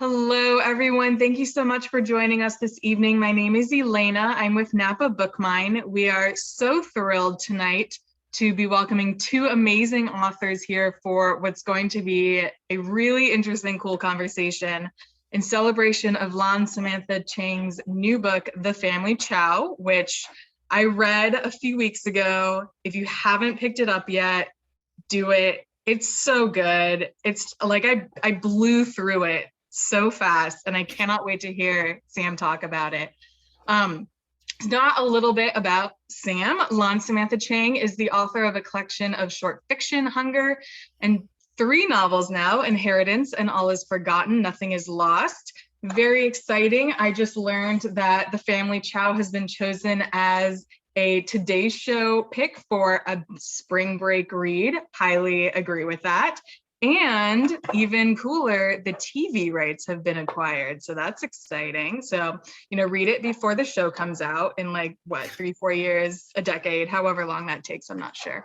Hello, everyone. Thank you so much for joining us this evening. My name is Elena. I'm with Napa Book Mine. We are so thrilled tonight to be welcoming two amazing authors here for what's going to be a really interesting, cool conversation in celebration of Lan Samantha Chang's new book, The Family Chao, which I read a few weeks ago. If you haven't picked it up yet, do it. It's so good. It's like I blew through it so fast, and I cannot wait to hear Sam talk about it. Um, not a little bit about Sam. Lan Samantha Chang is the author of a collection of short fiction, Hunger, and three novels now, Inheritance and All is Forgotten, Nothing is Lost. Very exciting. I just learned that The Family Chao has been chosen as a Today Show pick for a spring break read. Highly agree with that. And even cooler, the TV rights have been acquired. So that's exciting. So, read it before the show comes out in like, 3-4 years, a decade, however long that takes, I'm not sure.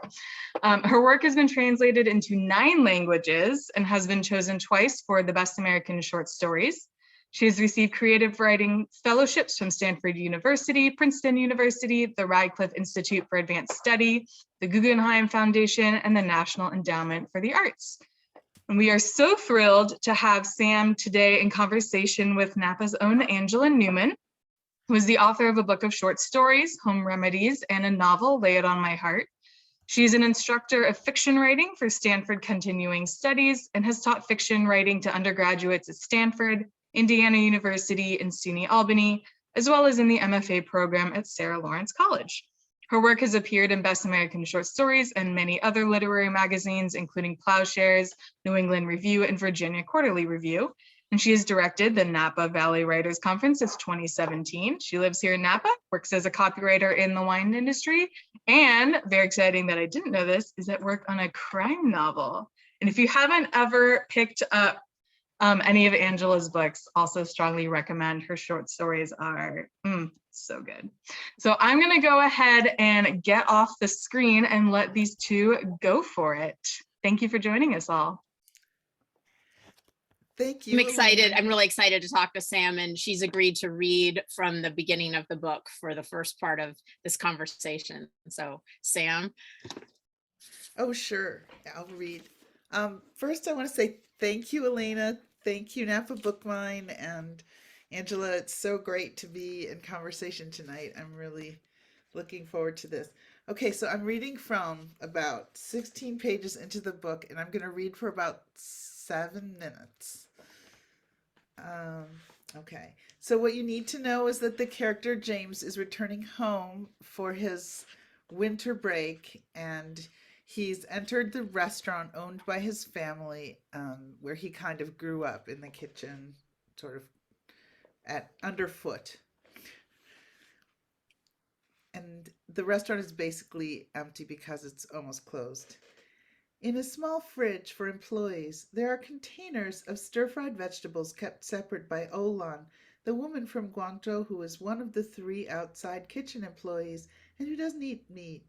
Her work has been translated into 9 languages and has been chosen twice for the Best American Short Stories. She has received creative writing fellowships from Stanford University, Princeton University, the Radcliffe Institute for Advanced Study, the Guggenheim Foundation, and the National Endowment for the Arts. And we are so thrilled to have Sam today in conversation with Napa's own Angela Pneuman, who is the author of a book of short stories, Home Remedies, and a novel, Lay It on My Heart. She's an instructor of fiction writing for Stanford Continuing Studies and has taught fiction writing to undergraduates at Stanford, Indiana University, and SUNY Albany, as well as in the MFA program at Sarah Lawrence College. Her work has appeared in Best American Short Stories and many other literary magazines, including Plowshares, New England Review, and Virginia Quarterly Review. And she has directed the Napa Valley Writers Conference since 2017. She lives here in Napa, works as a copywriter in the wine industry, and very exciting that I didn't know this, is at work on a crime novel. And if you haven't ever picked up any of Angela's books, also strongly recommend. Her short stories are so good. So I'm going to go ahead and get off the screen and let these two go for it. Thank you for joining us all. Thank you. I'm excited. I'm really excited to talk to Sam, and she's agreed to read from the beginning of the book for the first part of this conversation. So, Sam. Oh, sure. I'll read. First, I want to say thank you, Elena. Thank you, Napa Book Mine, and Angela. It's so great to be in conversation tonight. I'm really looking forward to this. Okay, so I'm reading from about 16 pages into the book, and I'm going to read for about 7 minutes. Okay, so what you need to know is that the character James is returning home for his winter break, and he's entered the restaurant owned by his family, where he kind of grew up in the kitchen, sort of at underfoot. And the restaurant is basically empty because it's almost closed. In a small fridge for employees, there are containers of stir-fried vegetables kept separate by Olan, the woman from Guangzhou who is one of the 3 outside kitchen employees and who doesn't eat meat.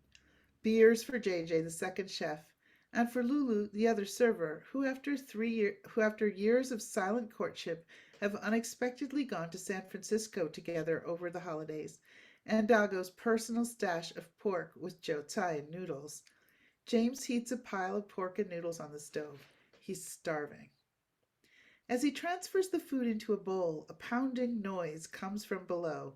Beers for JJ, the second chef, and for Lulu, the other server, who after years of silent courtship have unexpectedly gone to San Francisco together over the holidays, and Dago's personal stash of pork with Joe Tsai and noodles. James heats a pile of pork and noodles on the stove. He's starving. As he transfers the food into a bowl, a pounding noise comes from below.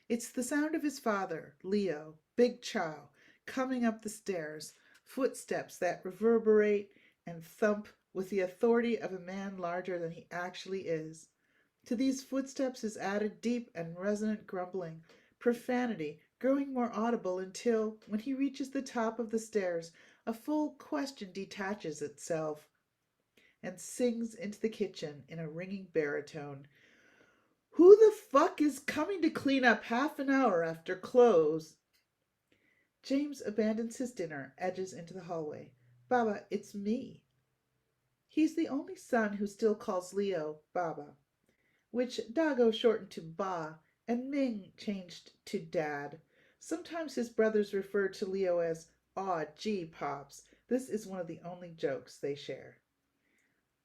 It's the sound of his father, Leo, Big Chow, coming up the stairs, footsteps that reverberate and thump with the authority of a man larger than he actually is. To these footsteps is added deep and resonant grumbling, profanity, growing more audible until, when he reaches the top of the stairs, a full question detaches itself and sings into the kitchen in a ringing baritone. Who the fuck is coming to clean up half an hour after close? James abandons his dinner, edges into the hallway. Baba, it's me. He's the only son who still calls Leo Baba, which Dago shortened to Ba and Ming changed to Dad. Sometimes his brothers refer to Leo as Aw, gee, Pops. This is one of the only jokes they share.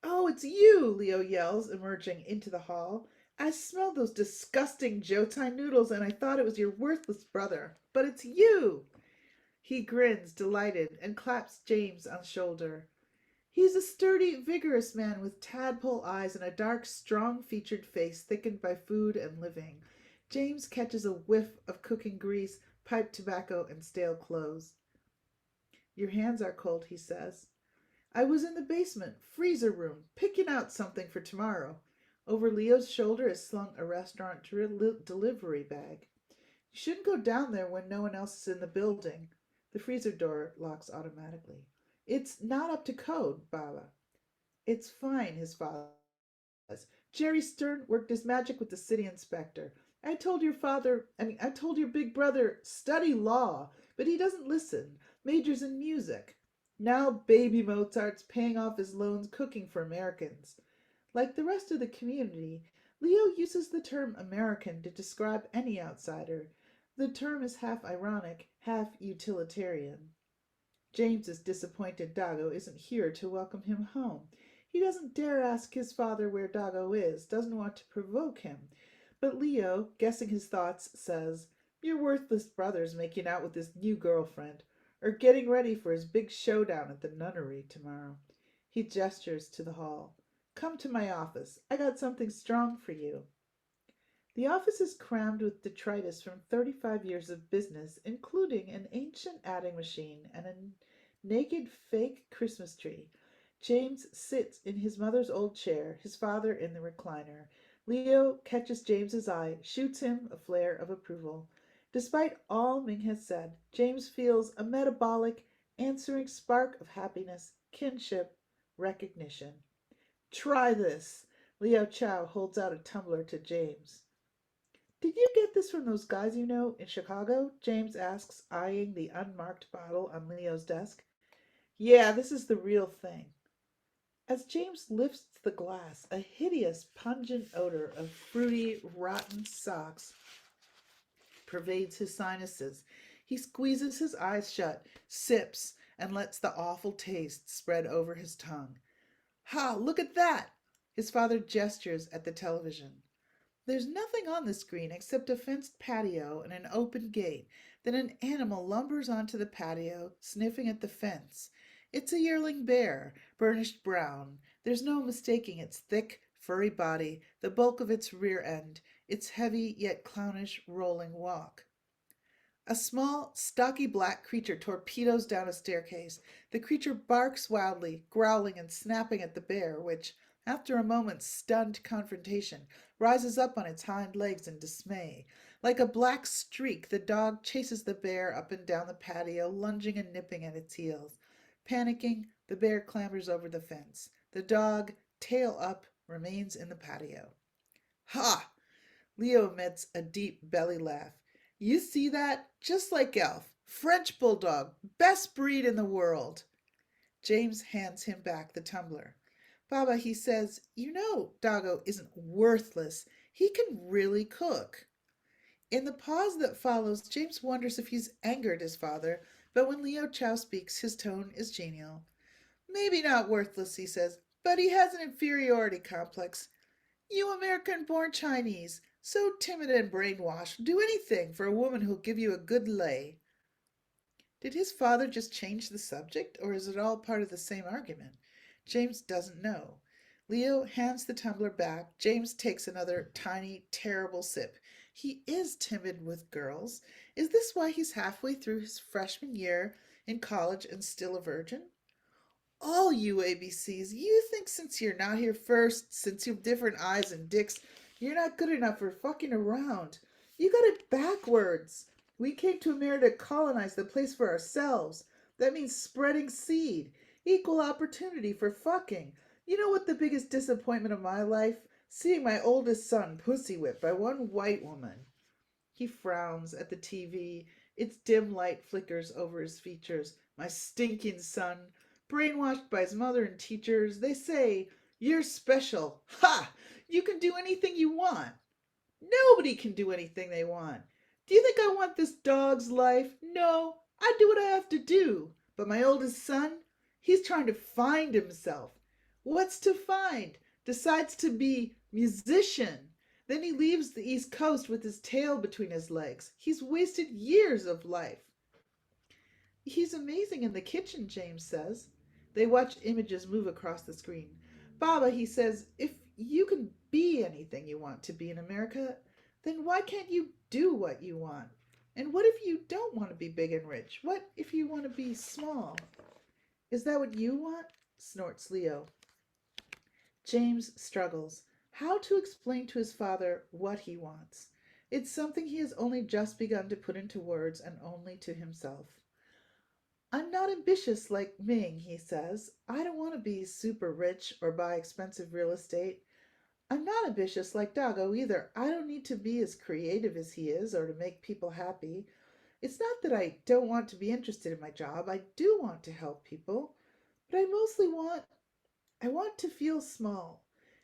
Oh, it's you, Leo yells, emerging into the hall. I smelled those disgusting Jotai noodles and I thought it was your worthless brother. But it's you! He grins, delighted, and claps James on the shoulder. He's a sturdy, vigorous man with tadpole eyes and a dark, strong-featured face thickened by food and living. James catches a whiff of cooking grease, pipe tobacco, and stale clothes. Your hands are cold, he says. I was in the basement, freezer room, picking out something for tomorrow. Over Leo's shoulder is slung a restaurant delivery bag. You shouldn't go down there when no one else is in the building. The freezer door locks automatically. It's not up to code, Baba. It's fine, his father says. Jerry Stern worked his magic with the city inspector. I told your big brother, study law, but he doesn't listen. Majors in music. Now baby Mozart's paying off his loans cooking for Americans. Like the rest of the community, Leo uses the term American to describe any outsider. The term is half ironic, half utilitarian. James is disappointed Dago isn't here to welcome him home. He doesn't dare ask his father where Dago is, doesn't want to provoke him. But Leo, guessing his thoughts, says, Your worthless brother's making out with his new girlfriend, or getting ready for his big showdown at the nunnery tomorrow. He gestures to the hall. Come to my office. I got something strong for you. The office is crammed with detritus from 35 years of business, including an ancient adding machine and a naked fake Christmas tree. James sits in his mother's old chair, his father in the recliner. Leo catches James's eye, shoots him a flare of approval. Despite all Ming has said, James feels a metabolic, answering spark of happiness, kinship, recognition. Try this. Leo Chao holds out a tumbler to James. Did you get this from those guys you know in Chicago? James asks, eyeing the unmarked bottle on Leo's desk. Yeah, this is the real thing. As James lifts the glass, a hideous, pungent odor of fruity, rotten socks pervades his sinuses. He squeezes his eyes shut, sips, and lets the awful taste spread over his tongue. Ha! Look at that! His father gestures at the television. There's nothing on the screen except a fenced patio and an open gate. Then an animal lumbers onto the patio, sniffing at the fence. It's a yearling bear, burnished brown. There's no mistaking its thick, furry body, the bulk of its rear end, its heavy yet clownish rolling walk. A small, stocky black creature torpedoes down a staircase. The creature barks wildly, growling and snapping at the bear, which, after a moment's stunned confrontation, rises up on its hind legs in dismay. Like a black streak, the dog chases the bear up and down the patio, lunging and nipping at its heels. Panicking, the bear clambers over the fence. The dog, tail up, remains in the patio. Ha! Leo emits a deep belly laugh. You see that? Just like Elf. French bulldog. Best breed in the world. James hands him back the tumbler. Baba, he says, you know Dago isn't worthless. He can really cook. In the pause that follows, James wonders if he's angered his father, but when Leo Chao speaks, his tone is genial. Maybe not worthless, he says, but he has an inferiority complex. You American-born Chinese, so timid and brainwashed, do anything for a woman who'll give you a good lay. Did his father just change the subject, or is it all part of the same argument? James doesn't know. Leo hands the tumbler back. James takes another tiny, terrible sip. He is timid with girls. Is this why he's halfway through his freshman year in college and still a virgin? All you ABCs, you think since you're not here first, since you've different eyes and dicks, you're not good enough for fucking around. You got it backwards. We came to America to colonize the place for ourselves. That means spreading seed, equal opportunity for fucking. You know what the biggest disappointment of my life? Seeing my oldest son pussy whipped by one white woman. He frowns at the TV. Its dim light flickers over his features. My stinking son. Brainwashed by his mother and teachers, they say, you're special. Ha! You can do anything you want. Nobody can do anything they want. Do you think I want this dog's life? No, I do what I have to do. But my oldest son, he's trying to find himself. What's to find? Decides to be musician. Then he leaves the East Coast with his tail between his legs. He's wasted years of life. He's amazing in the kitchen, James says. They watch images move across the screen. Baba, he says, if you can be anything you want to be in America, then why can't you do what you want? And what if you don't want to be big and rich? What if you want to be small? Is that what you want? Snorts Leo. James struggles. How to explain to his father what he wants? It's something he has only just begun to put into words, and only to himself. I'm not ambitious like Ming, he says. I don't want to be super rich or buy expensive real estate. I'm not ambitious like Dago either. I don't need to be as creative as he is or to make people happy. It's not that I don't want to be interested in my job. I do want to help people. But I want to feel small,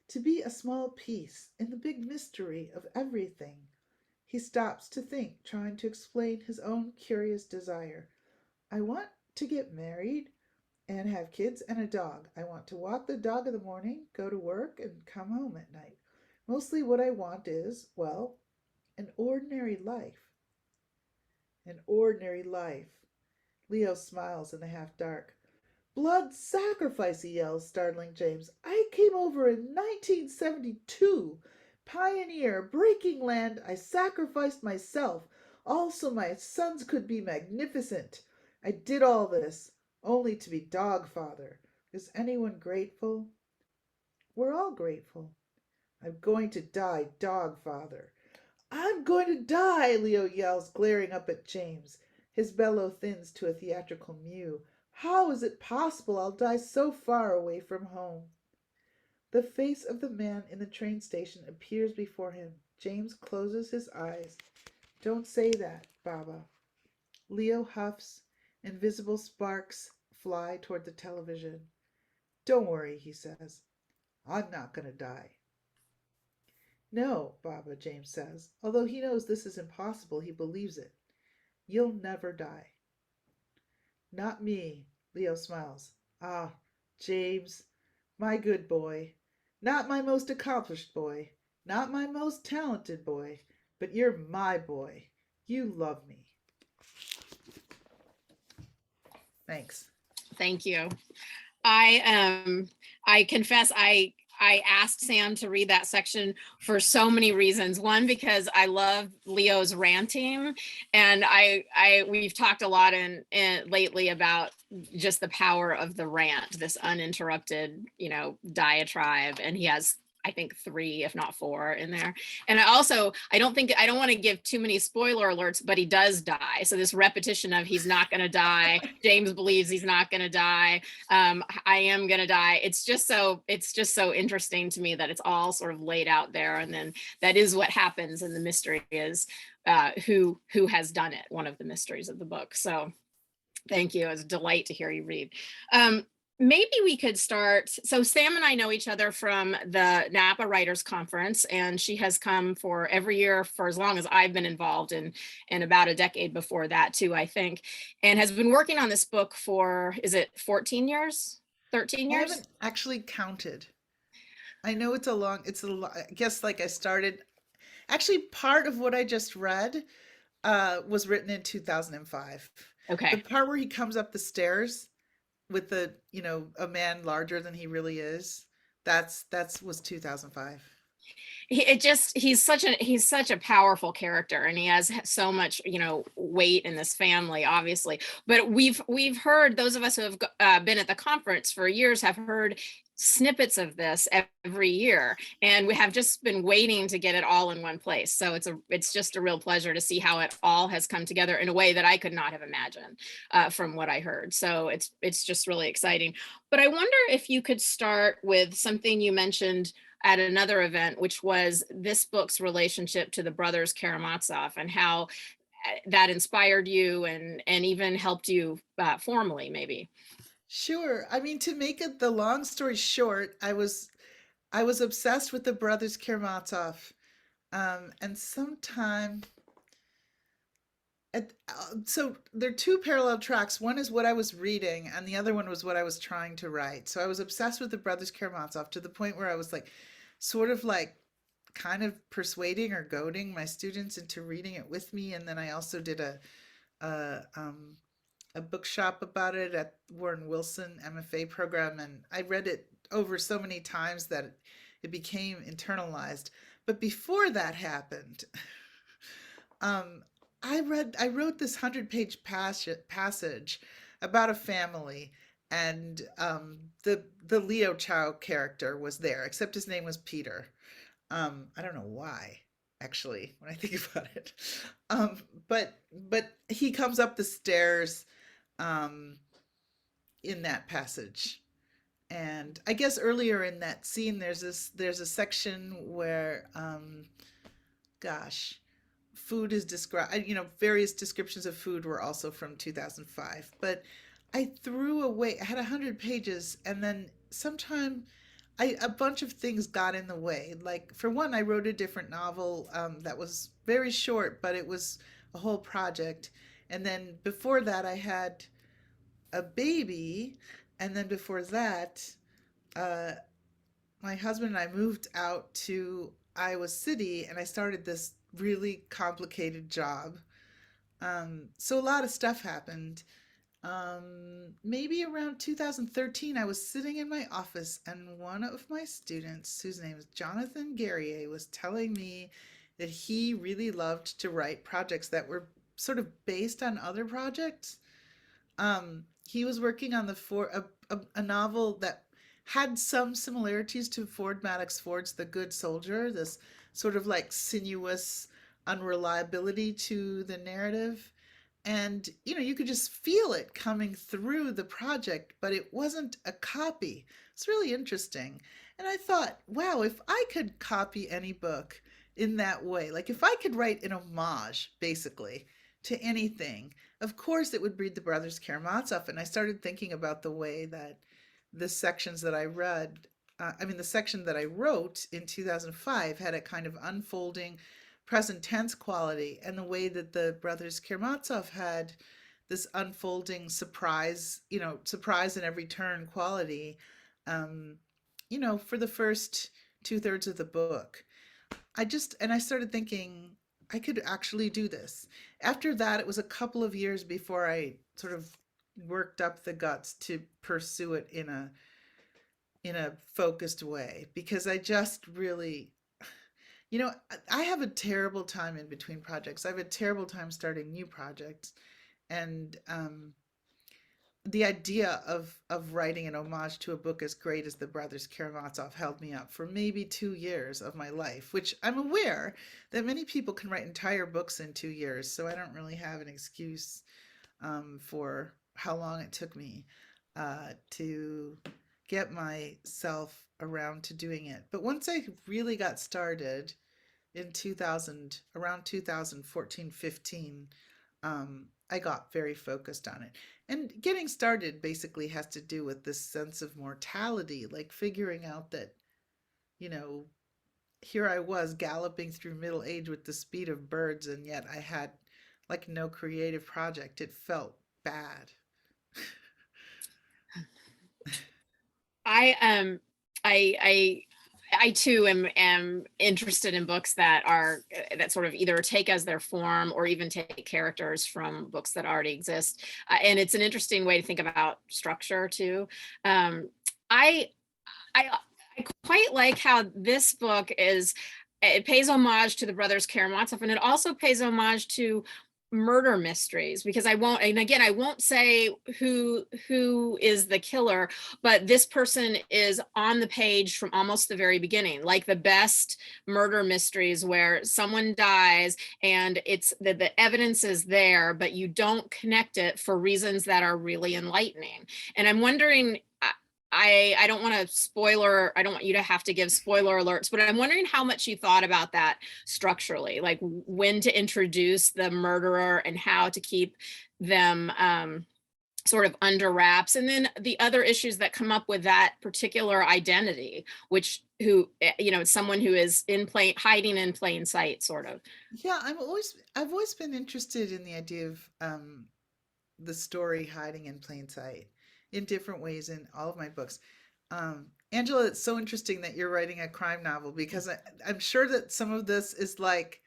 to be a small piece in the big mystery of everything. He stops to think, trying to explain his own curious desire. I want to get married and have kids and a dog. I want to walk the dog in the morning, go to work, and come home at night. Mostly what I want is, well, an ordinary life. An ordinary life. Leo smiles in the half dark. Blood sacrifice, he yells, startling James. I came over in 1972. Pioneer, breaking land, I sacrificed myself. Also, my sons could be magnificent. I did all this, only to be dog father. Is anyone grateful? We're all grateful. I'm going to die dog father. I'm going to die, Leo yells, glaring up at James. His bellow thins to a theatrical mew. How is it possible I'll die so far away from home? The face of the man in the train station appears before him. James closes his eyes. Don't say that, Baba. Leo huffs. Invisible sparks fly toward the television. Don't worry, he says. I'm not going to die. No, Baba, James says. Although he knows this is impossible, he believes it. You'll never die. Not me, Leo smiles. Ah, James, my good boy. Not my most accomplished boy. Not my most talented boy. But you're my boy. You love me. Thanks. Thank you. I confess I asked Sam to read that section for so many reasons. One, because I love Leo's ranting, and we've talked a lot in lately about just the power of the rant, this uninterrupted, diatribe, and he has, I think, 3, if not 4 in there. And I don't want to give too many spoiler alerts, but he does die. So this repetition of he's not going to die. James believes he's not going to die. I am going to die. It's just so interesting to me that it's all sort of laid out there. And then that is what happens. And the mystery is who has done it. One of the mysteries of the book. So thank you. It was a delight to hear you read. Maybe we could start. So Sam and I know each other from the Napa Writers Conference, and she has come for every year for as long as I've been involved, and about a decade before that too, I think, and has been working on this book for, is it 14 years, 13 I years? haven't actually counted. I know it's a long, I guess like I started, actually part of what I just read was written in 2005. Okay. The part where he comes up the stairs with the, a man larger than he really is, that's was 2005. He's such a powerful character, and he has so much weight in this family, obviously. But we've heard, those of us who have been at the conference for years have heard snippets of this every year, and we have just been waiting to get it all in one place. So it's just a real pleasure to see how it all has come together in a way that I could not have imagined from what I heard. So it's just really exciting. But I wonder if you could start with something you mentioned at another event, which was this book's relationship to the brothers Karamazov, and how that inspired you and even helped you formally, maybe. Sure. I mean, to make it the long story short, I was obsessed with the brothers Karamazov, and sometime So there are two parallel tracks. One is what I was reading, and the other one was what I was trying to write. So I was obsessed with the Brothers Karamazov to the point where I was like, sort of like, kind of persuading or goading my students into reading it with me. And then I also did a a bookshop about it at Warren Wilson MFA program, and I read it over so many times that it became internalized. But before that happened, um, I wrote this 100-page passage about a family, and the Leo Chao character was there, except his name was Peter. I don't know why, actually, when I think about it. Um, but he comes up the stairs um, in that passage. And I guess earlier in that scene, there's a section where, gosh, food is described. You know, various descriptions of food were also from 2005. But I threw away. I had 100 pages, and then sometime a bunch of things got in the way. Like for one, I wrote a different novel that was very short, but it was a whole project. And then before that, I had a baby, and then before that, uh, my husband and I moved out to Iowa City, and I started this really complicated job. So a lot of stuff happened. Maybe around 2013, I was sitting in my office, and one of my students, whose name is Jonathan Guerrier, was telling me that he really loved to write projects that were sort of based on other projects. He was working on a novel that had some similarities to Ford Madox Ford's The Good Soldier, this sort of like sinuous unreliability to the narrative. And, you know, you could just feel it coming through the project, but it wasn't a copy. It's really interesting. And I thought, wow, if I could copy any book in that way, like if I could write an homage, basically, to anything, of course it would be the Brothers Karamazov. And I started thinking about the way that the sections that I read, the section that I wrote in 2005 had a kind of unfolding present tense quality, and the way that the Brothers Karamazov had this unfolding surprise, surprise in every turn quality, um, for the first 2/3 of the book. I started thinking I could actually do this. After that, it was a couple of years before I sort of worked up the guts to pursue it in a focused way, because I just really, I have a terrible time in between projects. I have a terrible time starting new projects. And the idea of writing an homage to a book as great as The Brothers Karamazov held me up for maybe 2 years of my life, which I'm aware that many people can write entire books in 2 years. So I don't really have an excuse for how long it took me to get myself around to doing it. But once I really got started in around 2014, 15, I got very focused on it. And getting started basically has to do with this sense of mortality, like figuring out that, here I was galloping through middle age with the speed of birds, and yet I had like no creative project. It felt bad. I too am interested in books that sort of either take as their form or even take characters from books that already exist. And it's an interesting way to think about structure too. I quite like how this book it pays homage to the Brothers Karamazov, and it also pays homage to murder mysteries, because I won't say who is the killer, but this person is on the page from almost the very beginning, like the best murder mysteries where someone dies and it's the evidence is there, but you don't connect it for reasons that are really enlightening. And I'm wondering, I don't want you to have to give spoiler alerts, but I'm wondering how much you thought about that structurally, like when to introduce the murderer and how to keep them sort of under wraps, and then the other issues that come up with that particular identity, which someone who is hiding in plain sight, sort of. Yeah, I've always been interested in the idea of the story hiding in plain sight in different ways in all of my books. Angela, it's so interesting that you're writing a crime novel, because I'm sure that some of this is like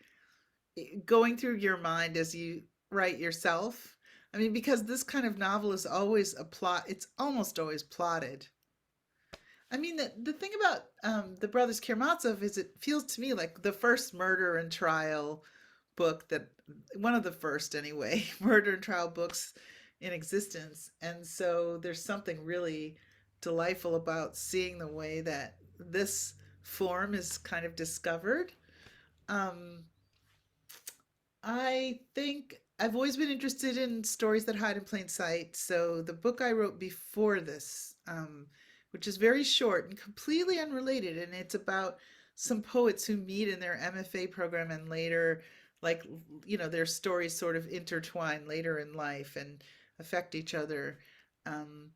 going through your mind as you write yourself. I mean, because this kind of novel is always a plot, it's almost always plotted. I mean, the thing about the Brothers Karamazov is it feels to me like the first murder and trial book, that one of the first anyway, murder and trial books in existence. And so there's something really delightful about seeing the way that this form is kind of discovered. Um, I think I've always been interested in stories that hide in plain sight. So the book I wrote before this, which is very short and completely unrelated, and it's about some poets who meet in their MFA program and later, like, their stories sort of intertwine later in life and affect each other. Um,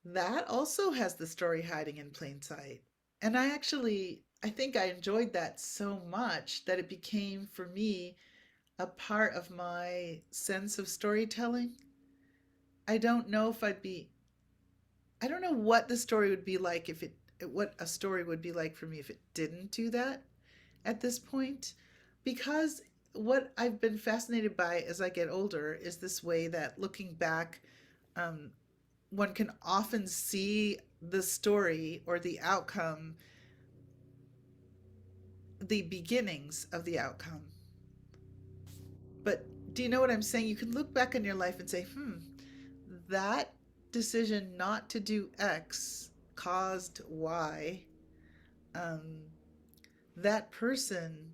that also has the story hiding in plain sight. And I think I enjoyed that so much that it became for me a part of my sense of storytelling. I don't know if I'd be, I don't know what the story would be like if what a story would be like for me if it didn't do that at this point. Because what I've been fascinated by as I get older is this way that looking back, um, one can often see the story or the outcome, the beginnings of the outcome. But do you know what I'm saying? You can look back on your life and say, that decision not to do X caused Y. Um, that person,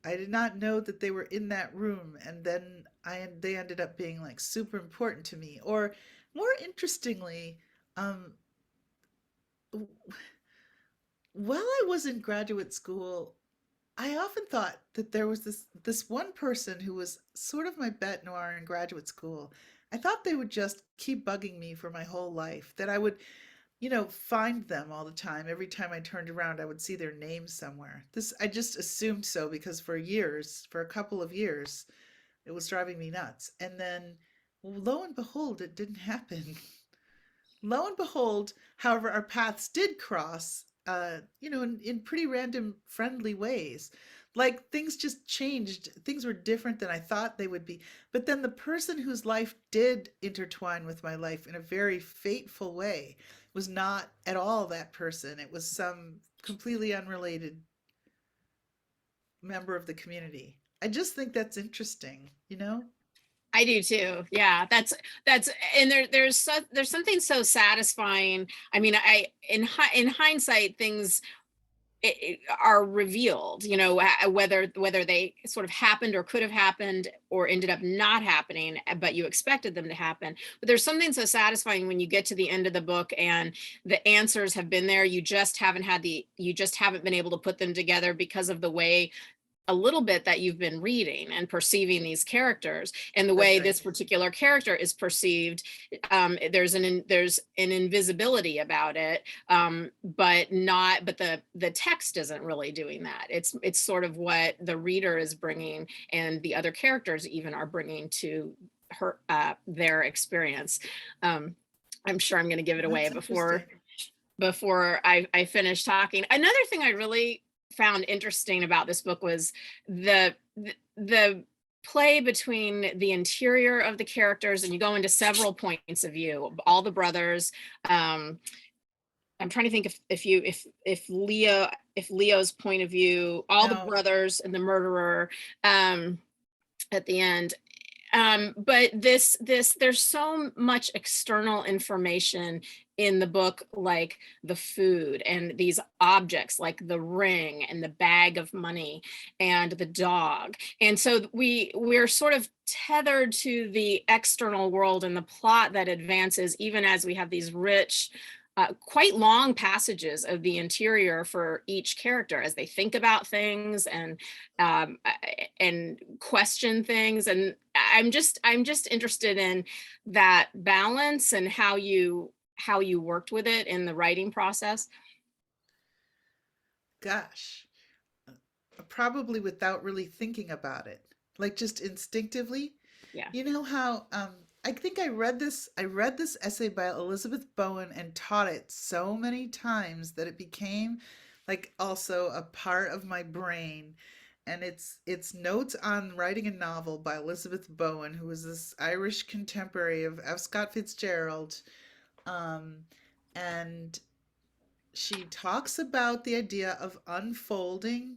I did not know that they were in that room, and then they ended up being like super important to me. Or more interestingly, um, while I was in graduate school, I often thought that there was this one person who was sort of my bête noire in graduate school. I thought they would just keep bugging me for my whole life, that I would, find them all the time. Every time I turned around, I would see their name somewhere. I just assumed so because for a couple of years, it was driving me nuts. And then, lo and behold, it didn't happen. Lo and behold, however, our paths did cross, in pretty random, friendly ways. Like things just changed. Things were different than I thought they would be. But then the person whose life did intertwine with my life in a very fateful way was not at all that person. It was some completely unrelated member of the community. I just think that's interesting, you know? I do too. Yeah, that's and there's something so satisfying. I mean, in hindsight, things are revealed, whether they sort of happened or could have happened or ended up not happening, but you expected them to happen. But there's something so satisfying when you get to the end of the book and the answers have been there. You just haven't been able to put them together because of the way a little bit that you've been reading and perceiving these characters and the way this particular character is perceived. There's an invisibility about it, but the text isn't really doing that. It's sort of what the reader is bringing and the other characters even are bringing to her their experience. I'm sure I'm going to give it away before I finish talking. Another thing I really found interesting about this book was the play between the interior of the characters, and you go into several points of view, all the brothers. I'm trying to think if Leo's point of view, all the brothers and the murderer at the end. But there's so much external information in the book, like the food and these objects like the ring and the bag of money and the dog. And so we're sort of tethered to the external world and the plot that advances, even as we have these rich, quite long passages of the interior for each character as they think about things and and question things. And I'm just interested in that balance and how you worked with it in the writing process. Gosh, probably without really thinking about it, like just instinctively. Yeah. You know how I think I read this essay by Elizabeth Bowen and taught it so many times that it became like also a part of my brain. And it's Notes on Writing a Novel by Elizabeth Bowen, who was this Irish contemporary of F. Scott Fitzgerald. Um, and she talks about the idea of unfolding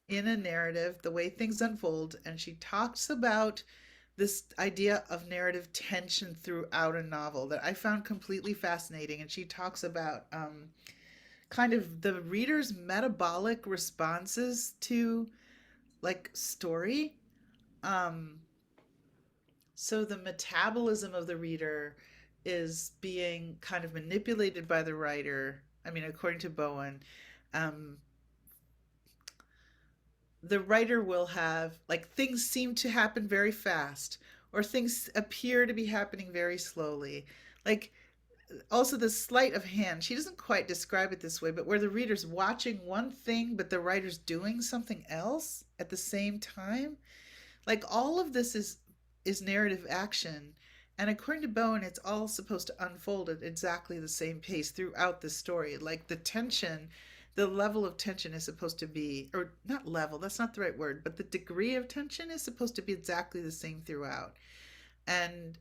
in a narrative, the way things unfold, and she talks about this idea of narrative tension throughout a novel that I found completely fascinating. And she talks about kind of the reader's metabolic responses to like story. Um, so the metabolism of the reader is being kind of manipulated by the writer. I mean, according to Bowen, um, the writer will have like things seem to happen very fast or things appear to be happening very slowly. Like also the sleight of hand. She doesn't quite describe it this way, but where the reader's watching one thing, but the writer's doing something else at the same time. Like all of this is narrative action. And according to Bowen, it's all supposed to unfold at exactly the same pace throughout the story. Like the tension, the level of tension is supposed to be, or not level, that's not the right word, but the degree of tension is supposed to be exactly the same throughout. And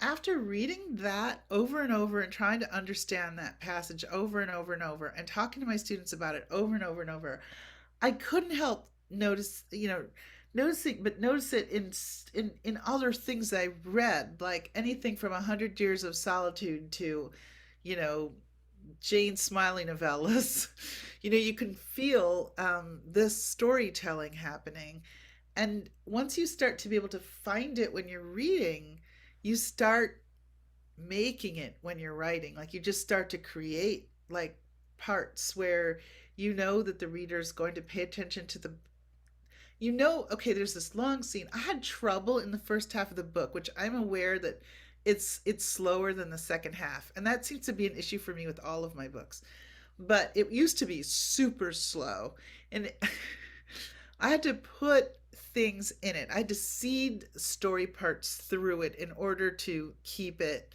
after reading that over and over and trying to understand that passage over and over and over and talking to my students about it over and over and over, I couldn't help notice, notice it in other things I read, like anything from 100 Years of Solitude to, you know, Jane Smiley novellas. You can feel this storytelling happening. And once you start to be able to find it when you're reading, you start making it when you're writing. Like you just start to create like parts where you know that the reader is going to pay attention to the, okay, there's this long scene. I had trouble in the first half of the book, which I'm aware that it's slower than the second half. And that seems to be an issue for me with all of my books. But it used to be super slow. And I had to put things in it. I had to seed story parts through it in order to keep it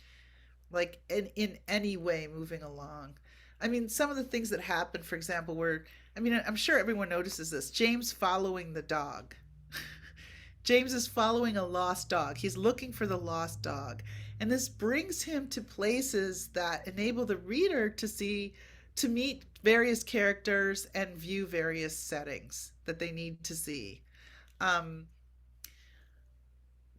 like in any way moving along. I mean, some of the things that happen, for example, were, I mean, I'm sure everyone notices this. James following the dog. James is following a lost dog. He's looking for the lost dog. And this brings him to places that enable the reader to meet various characters and view various settings that they need to see.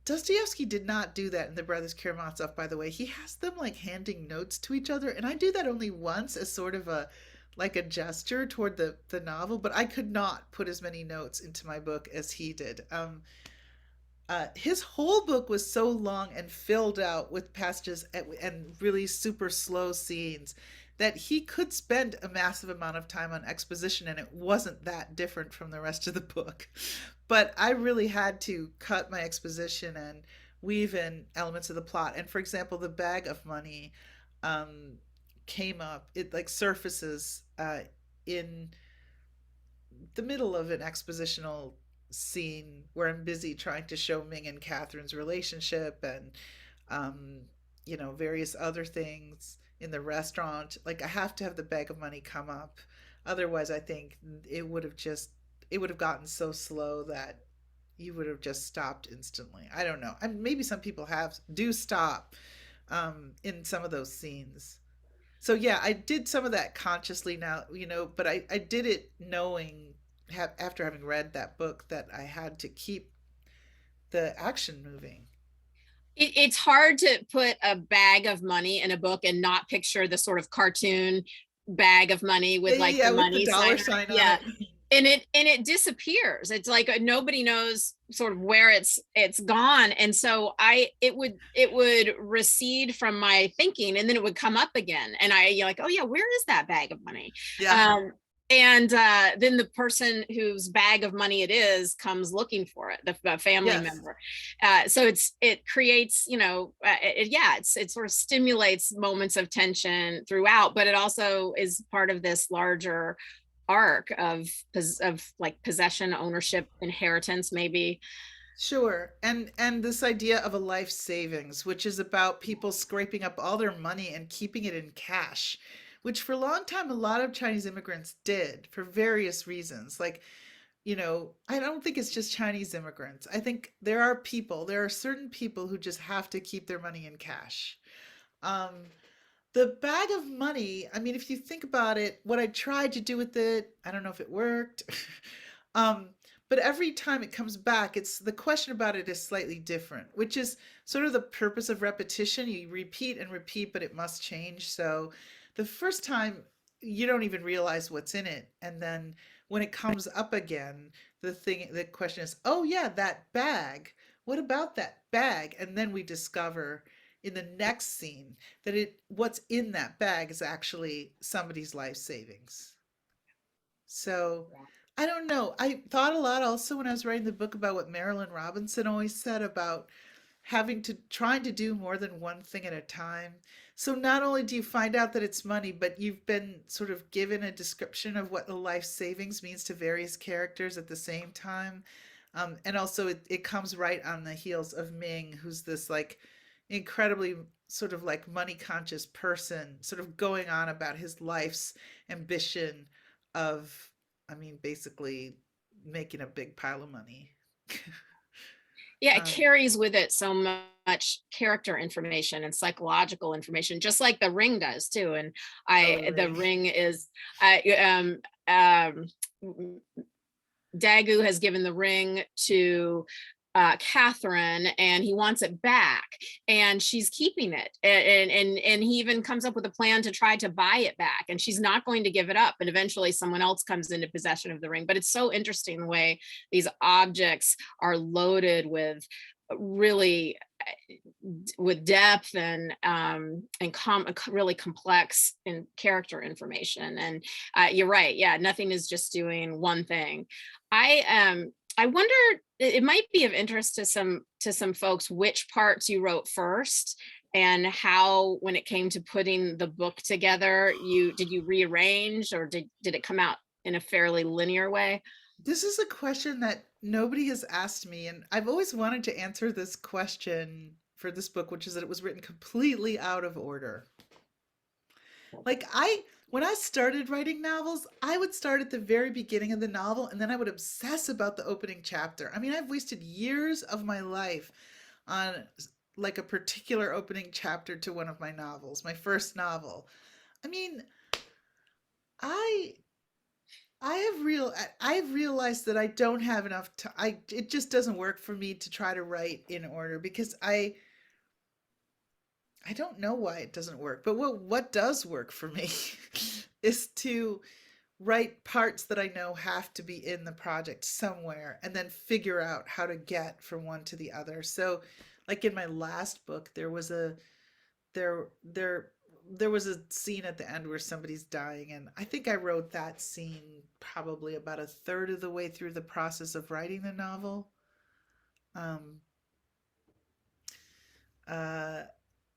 Dostoevsky did not do that in The Brothers Karamazov, by the way. He has them like handing notes to each other, and I do that only once as sort of a gesture toward the novel, but I could not put as many notes into my book as he did. His whole book was so long and filled out with passages and really super slow scenes that he could spend a massive amount of time on exposition, and it wasn't that different from the rest of the book. But I really had to cut my exposition and weave in elements of the plot. And for example, the bag of money came up, it like surfaces in the middle of an expositional scene where I'm busy trying to show Ming and Catherine's relationship and various other things in the restaurant. Like I have to have the bag of money come up, otherwise I think it would have gotten so slow that you would have just stopped instantly. I don't know. Maybe some people do stop in some of those scenes. So yeah, I did some of that consciously now, but I did it knowing after having read that book that I had to keep the action moving. It's hard to put a bag of money in a book and not picture the sort of cartoon bag of money with like the money dollar sign on yeah. it. And it disappears. It's like nobody knows sort of where it's gone. And so it would recede from my thinking, and then it would come up again. And you're like, oh yeah, where is that bag of money? Yeah. and then the person whose bag of money it is comes looking for it, the family Yes. member. So it creates, it sort of stimulates moments of tension throughout, but it also is part of this larger arc of like possession, ownership, inheritance, maybe. Sure. And this idea of a life savings, which is about people scraping up all their money and keeping it in cash, which for a long time a lot of Chinese immigrants did for various reasons. Like, I don't think it's just Chinese immigrants. I think there are certain people who just have to keep their money in cash. Um, the bag of money, I mean, if you think about it, what I tried to do with it, I don't know if it worked. um, but every time it comes back, it's the question about it is slightly different, which is sort of the purpose of repetition. You repeat and repeat, but it must change. So the first time you don't even realize what's in it. And then when it comes up again, the question is, oh yeah, that bag. What about that bag? And then we discover in the next scene that what's in that bag is actually somebody's life savings. So I don't know. I thought a lot also when I was writing the book about what Marilyn Robinson always said about trying to do more than one thing at a time. So not only do you find out that it's money, but you've been sort of given a description of what the life savings means to various characters at the same time. And also it comes right on the heels of Ming, who's this like incredibly sort of like money conscious person, sort of going on about his life's ambition of, I mean, basically making a big pile of money. Yeah, it um, carries with it so much character information and psychological information, just like the ring does too. And the ring is Dagu has given the ring to Catherine, and he wants it back, and she's keeping it, and he even comes up with a plan to try to buy it back, and she's not going to give it up, and eventually someone else comes into possession of the ring. But it's so interesting the way these objects are loaded with really with depth and really complex and character information. And you're right, yeah, nothing is just doing one thing. I wonder, it might be of interest to some folks which parts you wrote first, and how, when it came to putting the book together, did you rearrange, or did it come out in a fairly linear way? This is a question that nobody has asked me, and I've always wanted to answer this question for this book, which is that it was written completely out of order. Like when I started writing novels, I would start at the very beginning of the novel and then I would obsess about the opening chapter. I mean, I've wasted years of my life on like a particular opening chapter to one of my novels, my first novel. I mean, I I've realized that I don't have enough time. It just doesn't work for me to try to write in order because I don't know why it doesn't work, but what does work for me is to write parts that I know have to be in the project somewhere and then figure out how to get from one to the other. So like in my last book, there there was a scene at the end where somebody's dying, and I think I wrote that scene probably about a third of the way through the process of writing the novel. Um, uh,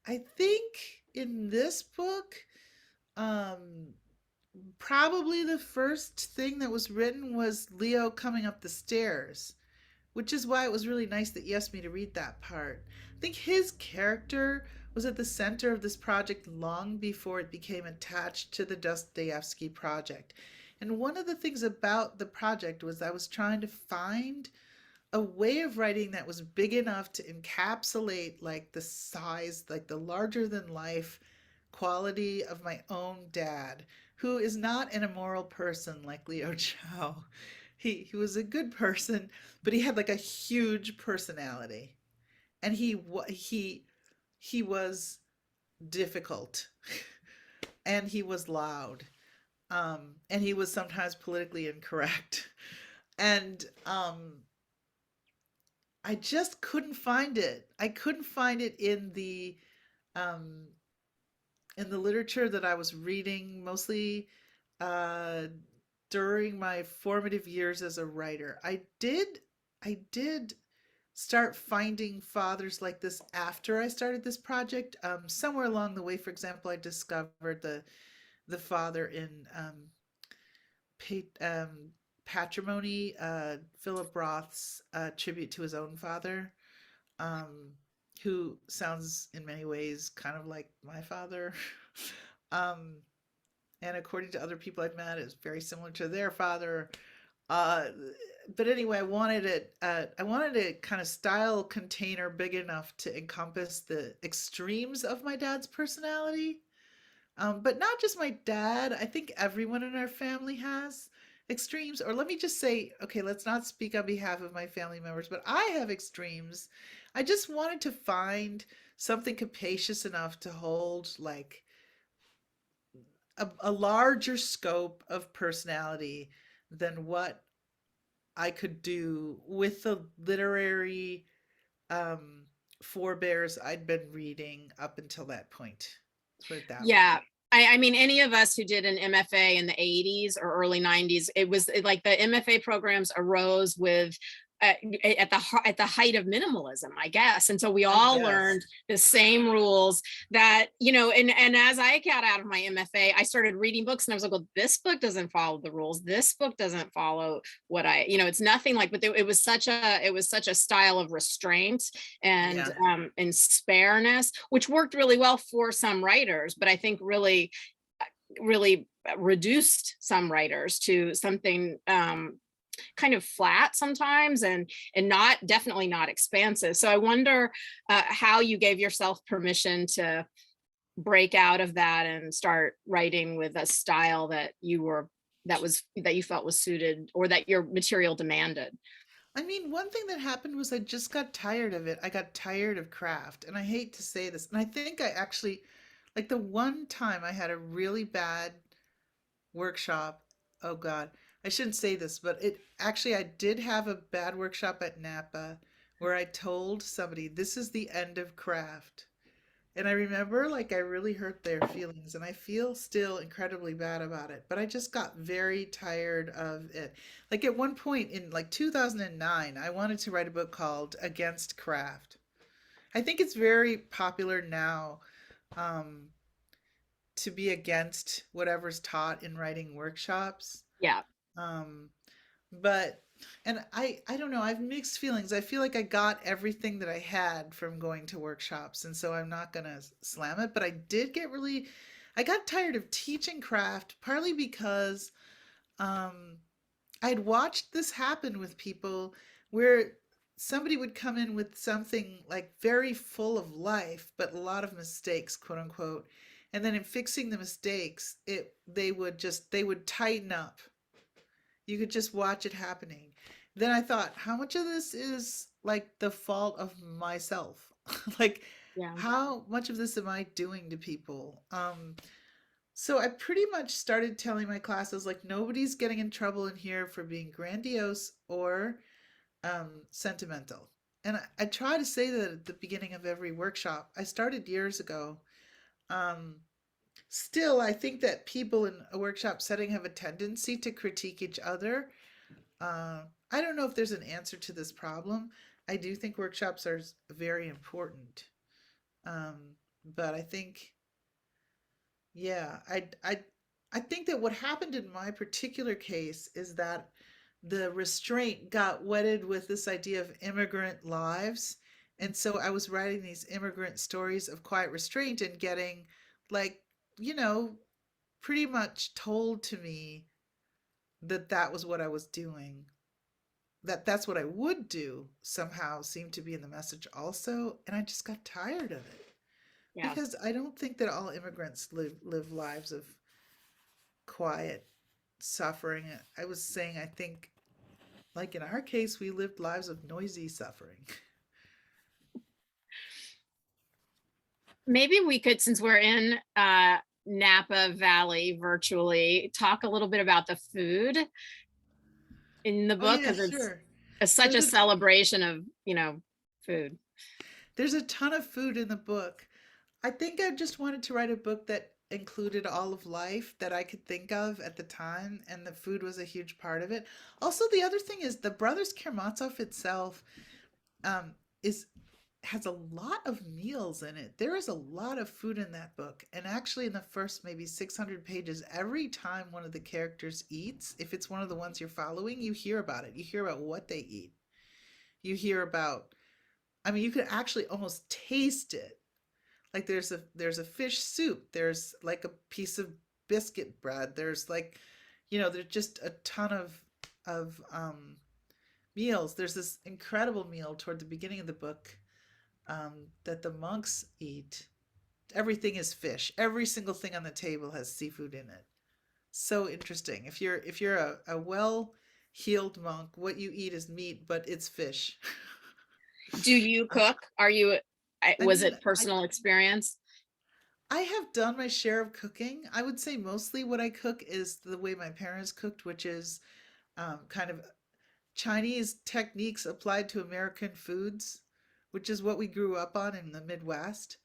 I think in this book, um, probably the first thing that was written was Leo coming up the stairs, which is why it was really nice that you asked me to read that part. I think his character was at the center of this project long before it became attached to the Dostoevsky project. And one of the things about the project was I was trying to find a way of writing that was big enough to encapsulate like the size, like the larger than life quality of my own dad, who is not an immoral person like Leo Chao. He was a good person, but he had like a huge personality, and he was difficult, and he was loud, and he was sometimes politically incorrect, and I just couldn't find it. I couldn't find it um, in the literature that I was reading, mostly uh, during my formative years as a writer. I did start finding fathers like this after I started this project. Somewhere along the way, for example, I discovered the father in Patrimony, Philip Roth's tribute to his own father, um, who sounds in many ways kind of like my father. um, and according to other people I've met, is very similar to their father. Uh, but anyway, I wanted a kind of style container big enough to encompass the extremes of my dad's personality. But not just my dad. I think everyone in our family has extremes. Or let me just say, okay, let's not speak on behalf of my family members, but I have extremes. I just wanted to find something capacious enough to hold like a larger scope of personality than what I could do with the literary um, forebears I'd been reading up until that point. Put it that way. Yeah. I mean, any of us who did an MFA in the 80s or early 90s, it was like the MFA programs arose with at the height of minimalism, I guess. And so we I all guess. learned the same rules that, and as I got out of my MFA, I started reading books and I was like, well, this book doesn't follow the rules. This book doesn't follow what it's nothing like, but it was such a style of restraint and Yeah. spareness, which worked really well for some writers, but I think really reduced some writers to something kind of flat sometimes and definitely not expansive. So I wonder how you gave yourself permission to break out of that and start writing with a style that you felt was suited or that your material demanded. I mean, one thing that happened was I just got tired of it. I got tired of craft. And I hate to say this. And I think I actually, like the one time I had a really bad workshop. Oh God, I shouldn't say this, but I did have a bad workshop at Napa where I told somebody, this is the end of craft. And I remember like I really hurt their feelings and I feel still incredibly bad about it. But I just got very tired of it. Like at one point in like 2009, I wanted to write a book called Against Craft. I think it's very popular now um, to be against whatever's taught in writing workshops. Yeah. Um, but and I don't know, I have mixed feelings. I feel like I got everything that I had from going to workshops, and so I'm not gonna slam it, but I got tired of teaching craft, partly because um I'd watched this happen with people where somebody would come in with something like very full of life, but a lot of mistakes, quote unquote. And then in fixing the mistakes, they would tighten up. You could just watch it happening. Then I thought, how much of this is like the fault of myself? Like, Yeah. how much of this am I doing to people? So I pretty much started telling my classes like nobody's getting in trouble in here for being grandiose or sentimental. And I try to say that at the beginning of every workshop. I started years ago. Um, Still, I think that people in a workshop setting have a tendency to critique each other. I don't know if there's an answer to this problem. I do think workshops are very important. But I think, yeah, I think that what happened in my particular case is that the restraint got wedded with this idea of immigrant lives. And so I was writing these immigrant stories of quiet restraint and getting like, you know, pretty much told to me that that was what I was doing. That's what I would do somehow seemed to be in the message also, and I just got tired of it Yeah. because I don't think that all immigrants live lives of quiet suffering. I was saying I think like in our case we lived lives of noisy suffering. Maybe we could, since we're in Napa Valley virtually, talk a little bit about the food in the Oh book yeah, because sure. it's such a There's a celebration of, food. there's a ton of food in the book. I think I just wanted to write a book that included all of life that I could think of at the time, and the food was a huge part of it. Also, the other thing is the Brothers Karamazov itself um, is has a lot of meals in it. There is a lot of food in that book. And actually, in the first maybe 600 pages, every time one of the characters eats, if it's one of the ones you're following, you hear about it. You hear about what they eat. You hear about, I mean, you could actually almost taste it. Like there's a fish soup. There's like a piece of biscuit bread. There's like, there's just a ton of meals. There's this incredible meal toward the beginning of the book that the monks eat. Everything is fish. Every single thing on the table has seafood in it. So interesting. If you're a well-heeled monk, what you eat is meat, but it's fish. Do you cook? Are you, I was mean, it personal experience? I have done my share of cooking. I would say mostly what I cook is the way my parents cooked, which is kind of Chinese techniques applied to American foods, which is what we grew up on in the Midwest.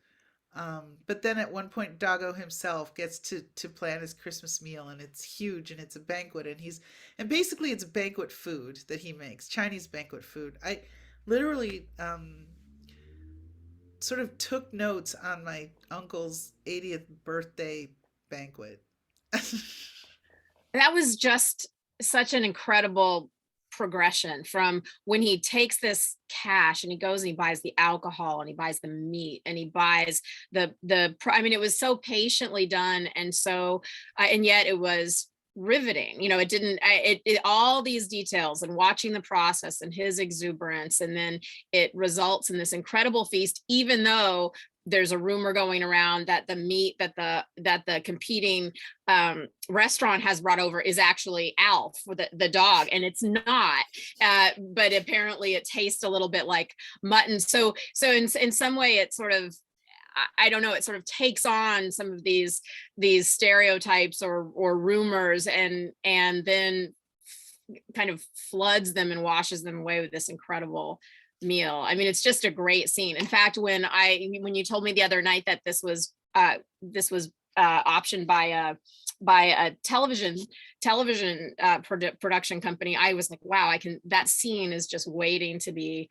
But then at one point, Dago himself gets to plan his Christmas meal, and it's huge, and it's a banquet, and basically it's banquet food that he makes, Chinese banquet food. I literally sort of took notes on my uncle's 80th birthday banquet. That was just such an incredible progression from when he takes this cash and he goes and he buys the alcohol and he buys the meat and he buys I mean, it was so patiently done, and so and yet it was riveting. It didn't all these details, and watching the process and his exuberance, and then it results in this incredible feast, even though there's a rumor going around that the meat that the competing restaurant has brought over is actually Alf, for the dog, and it's not. But apparently it tastes a little bit like mutton. So in some way it sort of, I don't know, it sort of takes on some of these stereotypes or rumors, and then kind of floods them and washes them away with this incredible meal. I mean, it's just a great scene. In fact, when you told me the other night that this was optioned by a television production company, I was like, wow, that scene is just waiting to be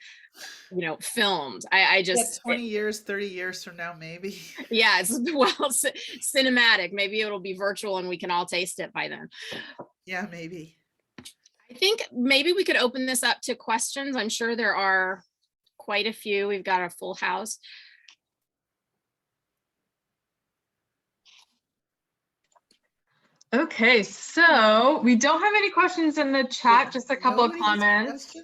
filmed. I just 20 years, 30 years from now, maybe. Yeah, it's cinematic. Maybe it'll be virtual and we can all taste it by then. Yeah, maybe. I think maybe we could open this up to questions. I'm sure there are quite a few. We've got a full house. Okay, so we don't have any questions in the chat, just a couple of comments.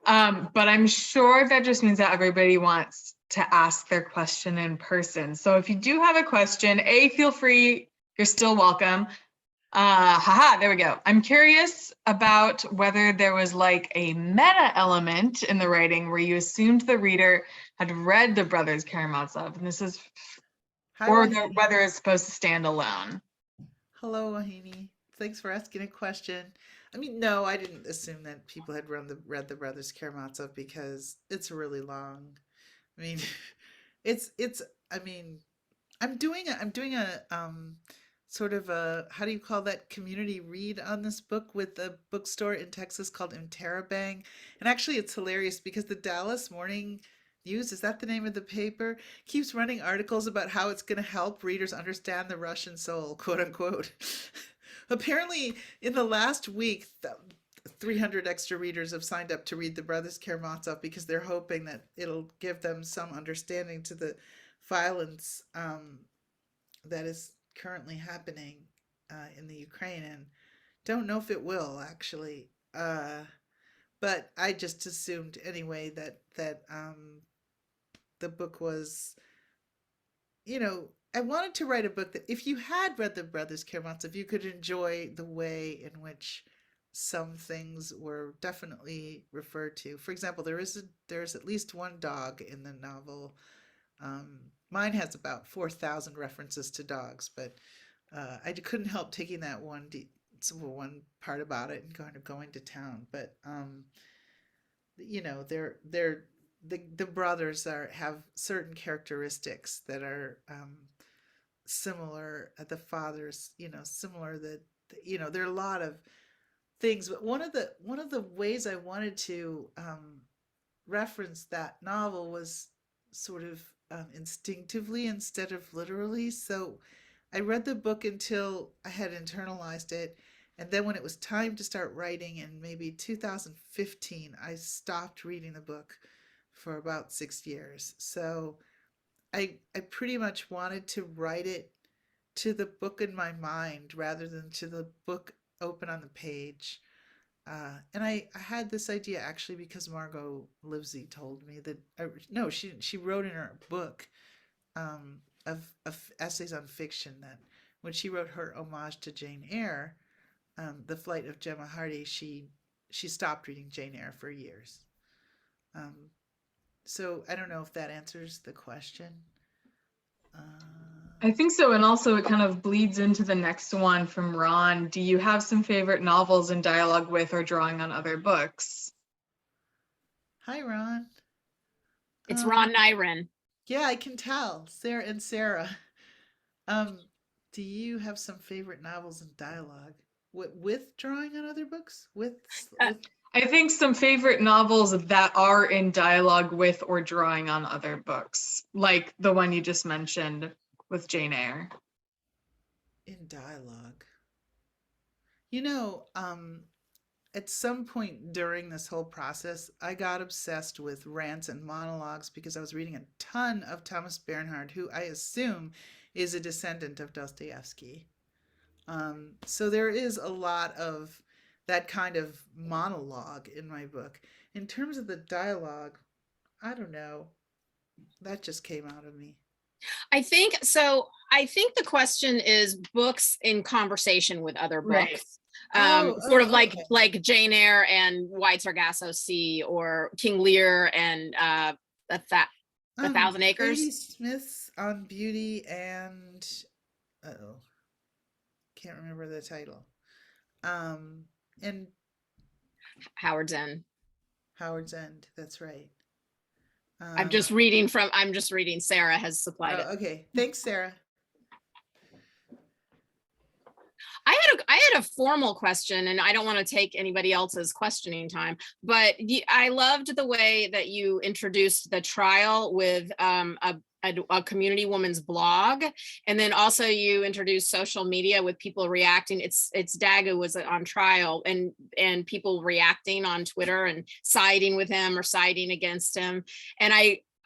But I'm sure that just means that everybody wants to ask their question in person. So if you do have a question, feel free, you're still welcome. There we go. I'm curious about whether there was like a meta element in the writing where you assumed the reader had read the Brothers Karamazov, and this is, whether it's supposed to stand alone. Hello, Wahini. Thanks for asking a question. I mean, no, I didn't assume that people had read the Brothers Karamazov because it's really long. I mean, it's. I mean, I'm doing a sort of a, how do you call that, community read on this book with a bookstore in Texas called Interabang. And actually it's hilarious because the Dallas Morning News, is that the name of the paper, keeps running articles about how it's going to help readers understand the Russian soul, quote unquote. Apparently in the last week, 300 extra readers have signed up to read the Brothers Karamazov because they're hoping that it'll give them some understanding to the violence that is currently happening in the Ukraine, and don't know if it will actually. But I just assumed anyway that the book was, I wanted to write a book that if you had read the Brothers Karamazov, you could enjoy the way in which some things were definitely referred to. For example, there's at least one dog in the novel. Mine has about 4,000 references to dogs, but I couldn't help taking that one part about it and going to town. But the brothers have certain characteristics that are similar. The father's, similar. That there are a lot of things, but one of the ways I wanted to reference that novel was sort of instinctively instead of literally. So I read the book until I had internalized it. And then when it was time to start writing in maybe 2015, I stopped reading the book for about 6 years. So I pretty much wanted to write it to the book in my mind rather than to the book open on the page. And I had this idea actually because Margot Livesey told me that, no, she didn't. She wrote in her book of essays on fiction that when she wrote her homage to Jane Eyre, The Flight of Gemma Hardy, she stopped reading Jane Eyre for years. Um, so I don't know if that answers the question. I think so. And also it kind of bleeds into the next one from Ron. Do you have some favorite novels in dialogue with or drawing on other books? Hi, Ron. It's Ron Nyren. Yeah, I can tell. Sarah and Sarah. Um, do you have some favorite novels in dialogue? With drawing on other books? With I think some favorite novels that are in dialogue with or drawing on other books, like the one you just mentioned with Jane Eyre. in dialogue. You know, at some point during this whole process, I got obsessed with rants and monologues because I was reading a ton of Thomas Bernhard, who I assume is a descendant of Dostoevsky. So there is a lot of that kind of monologue in my book. In terms of the dialogue, I don't know. That just came out of me. I think so. I think the question is books in conversation with other books. Right. Sort of like Okay. like Jane Eyre and Wide Sargasso Sea, or King Lear and the Thousand Zadie Acres. Smith's on Beauty and oh, can't remember the title. And Howard's End. Howard's End. That's right. I'm just reading. Sarah has supplied it. Okay. Thanks, Sarah. I had a formal question, and I don't want to take anybody else's questioning time, but I loved the way that you introduced the trial with a community woman's blog, and then also you introduced social media with people reacting. It's Dagu was on trial, and people reacting on Twitter and siding with him or siding against him, and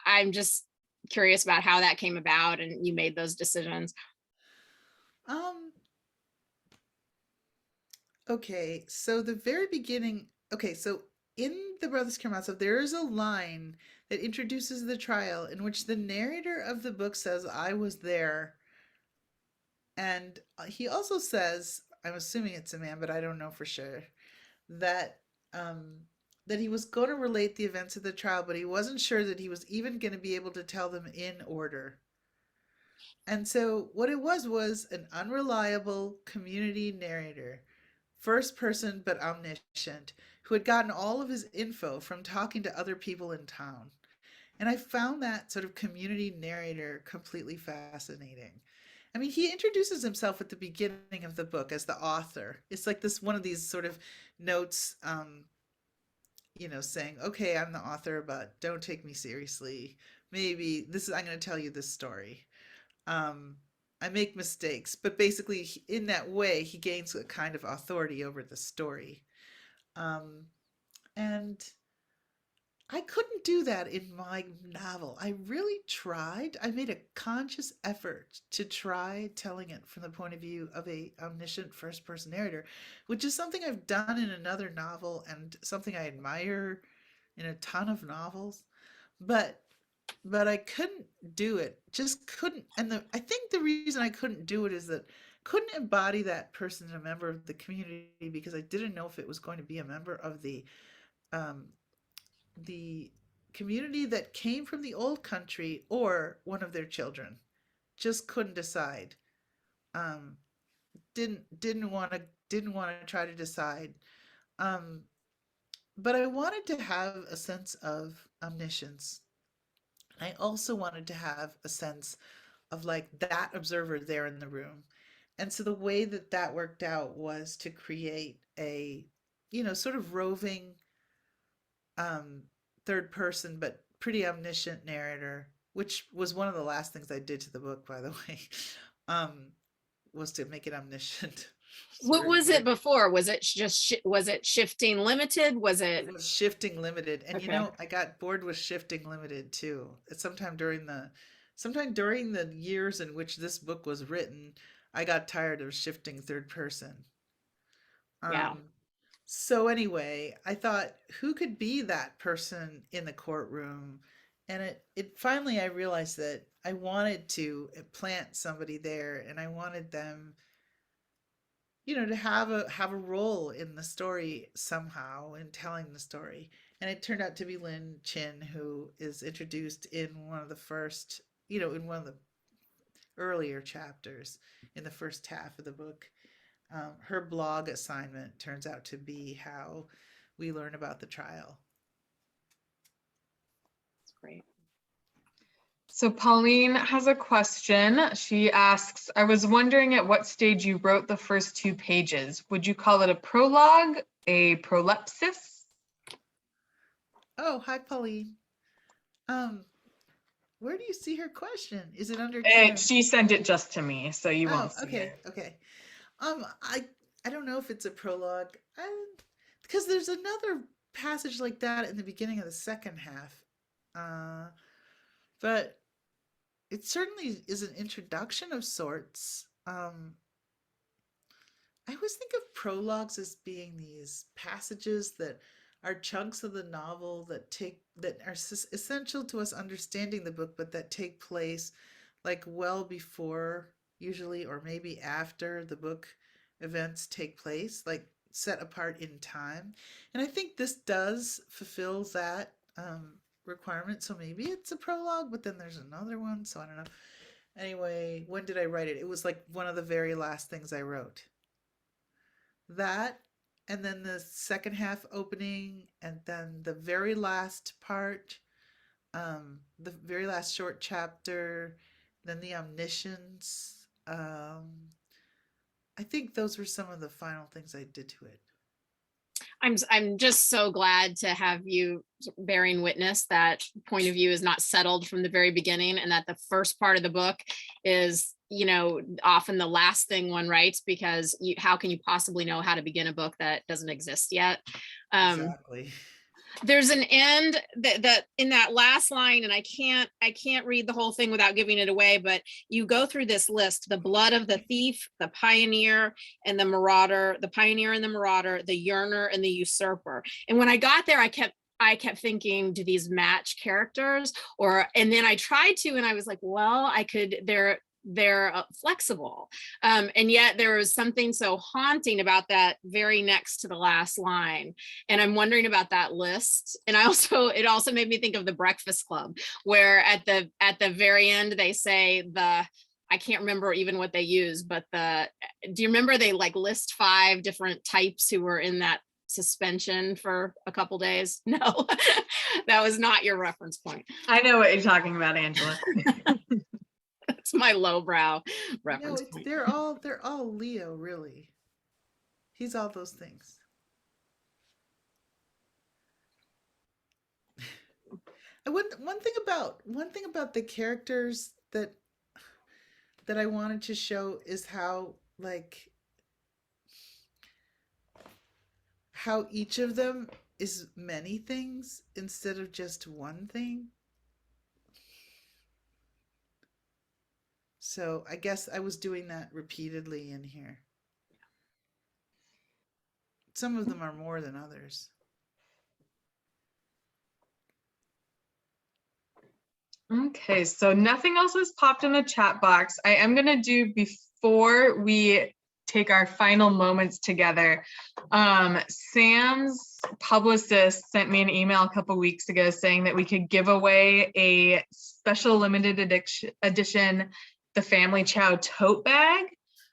I'm just curious about how that came about and you made those decisions. Okay, so the very beginning. Okay, so in the Brothers Karamazov, there is a line that introduces the trial in which the narrator of the book says, "I was there," and he also says, I'm assuming it's a man, but I don't know for sure, that that he was going to relate the events of the trial, but he wasn't sure that he was even going to be able to tell them in order. And so what it was an unreliable community narrator, first person but omniscient, who had gotten all of his info from talking to other people in town. And I found that sort of community narrator completely fascinating. I mean, he introduces himself at the beginning of the book as the author. It's like this one of these sort of notes, saying, "Okay, I'm the author, but don't take me seriously. Maybe I'm going to tell you this story. I make mistakes," but basically, in that way, he gains a kind of authority over the story. And I couldn't do that in my novel. I really tried. I made a conscious effort to try telling it from the point of view of a omniscient first person narrator, which is something I've done in another novel and something I admire in a ton of novels. But I couldn't do it. Just couldn't. And I think the reason I couldn't do it is that I couldn't embody that person as a member of the community because I didn't know if it was going to be a member of um, the community that came from the old country or one of their children. Just couldn't decide. Um, didn't want to try to decide. Um, but I wanted to have a sense of omniscience. I also wanted to have a sense of like that observer there in the room. And so the way that that worked out was to create a, sort of roving um, third person, but pretty omniscient narrator, which was one of the last things I did to the book, by the way, um, was to make it omniscient. It's What very was it weird. before? Was it just was it shifting limited? Was it It was shifting limited, and okay? I got bored with shifting limited too. Sometime during the years in which this book was written, I got tired of shifting third person. Yeah. Um, so anyway, I thought, who could be that person in the courtroom? And it finally, I realized that I wanted to plant somebody there, and I wanted them, to have a role in the story somehow in telling the story. And it turned out to be Lin Chin, who is introduced in one of the first, in one of the earlier chapters in the first half of the book. Her blog assignment turns out to be how we learn about the trial. That's great. So Pauline has a question. She asks, I was wondering at what stage you wrote the first 2 pages. Would you call it a prologue, a prolepsis? Oh, hi, Pauline. Where do you see her question? Is it under Q&A? She sent it just to me, so you Oh, won't see okay, it. okay. I don't know if it's a prologue, because there's another passage like that in the beginning of the second half. But it certainly is an introduction of sorts. I always think of prologues as being these passages that are chunks of the novel that are essential to us understanding the book, but that take place like well before, usually, or maybe after the book events take place, like set apart in time. And I think this does fulfill that requirement. So maybe it's a prologue, but then there's another one. So I don't know. Anyway, when did I write it? It was like one of the very last things I wrote. That, and then the second half opening, and then the very last part, the very last short chapter, then the omniscience. I think those were some of the final things I did to it. I'm just so glad to have you bearing witness that point of view is not settled from the very beginning, and that the first part of the book is, often the last thing one writes, because how can you possibly know how to begin a book that doesn't exist yet? Exactly. There's an end that in that last line, and I can't read the whole thing without giving it away, but you go through this list: the blood of the thief, the pioneer and the marauder, the pioneer and the marauder, the yearner and the usurper. And when I got there, I kept thinking, do these match characters? And then I tried to, and I was like, well, they're flexible. And yet there was something so haunting about that very next to the last line. And I'm wondering about that list. And it also made me think of the Breakfast Club, where at the very end, they say I can't remember even what they use, but do you remember they like list 5 different types who were in that suspension for a couple days? No, that was not your reference point. I know what you're talking about, Angela. It's my lowbrow reference No, point. they're all Leo, really. He's all those things. One thing about the characters that I wanted to show is how each of them is many things instead of just one thing. So I guess I was doing that repeatedly in here. Some of them are more than others. Okay, so nothing else has popped in the chat box. I am going to do, before we take our final moments together, Sam's publicist sent me an email a couple weeks ago saying that we could give away a special limited edition the Family Chao tote bag.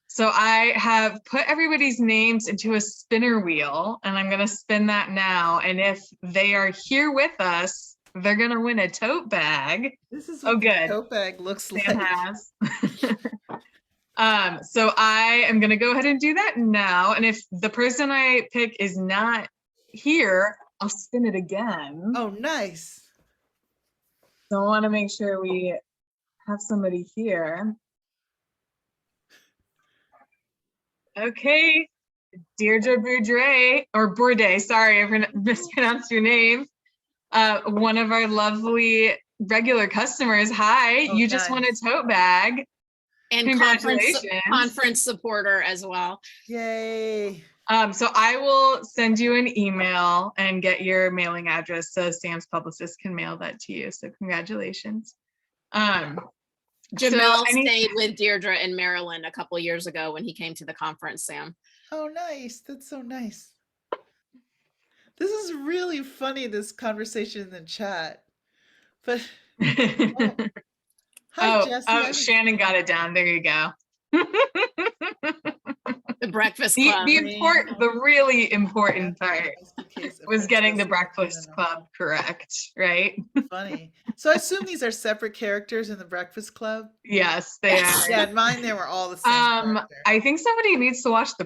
So I have put everybody's names into a spinner wheel, and I'm going to spin that now. And if they are here with us they're gonna win a tote bag. This is Oh, what the good. tote bag looks Sam like. has. So I am gonna go ahead and do that now. And if the person I pick is not here, I'll spin it again. Oh, nice. So I want to make sure we have somebody here. Okay, Deirdre Bourdais, or Bourdais, sorry, I mispronounced your name. One of our lovely regular customers. Hi, Oh, you just won a tote bag. And Congratulations. conference supporter as well. Yay. So I will send you an email and get your mailing address so Sam's publicist can mail that to you. So congratulations. Jamel stayed with Deirdre in Maryland a couple years ago when he came to the conference, Sam. Oh, nice. That's so nice. This is really funny, this conversation in the chat. But hi, Jessie. Shannon got it down. There you go. The Breakfast Club. The really important part was getting the Breakfast Club correct, right? Funny. So I assume these are separate characters in the Breakfast Club? Yes, they are. Yeah, in mine they were all the same character. I think somebody needs to watch the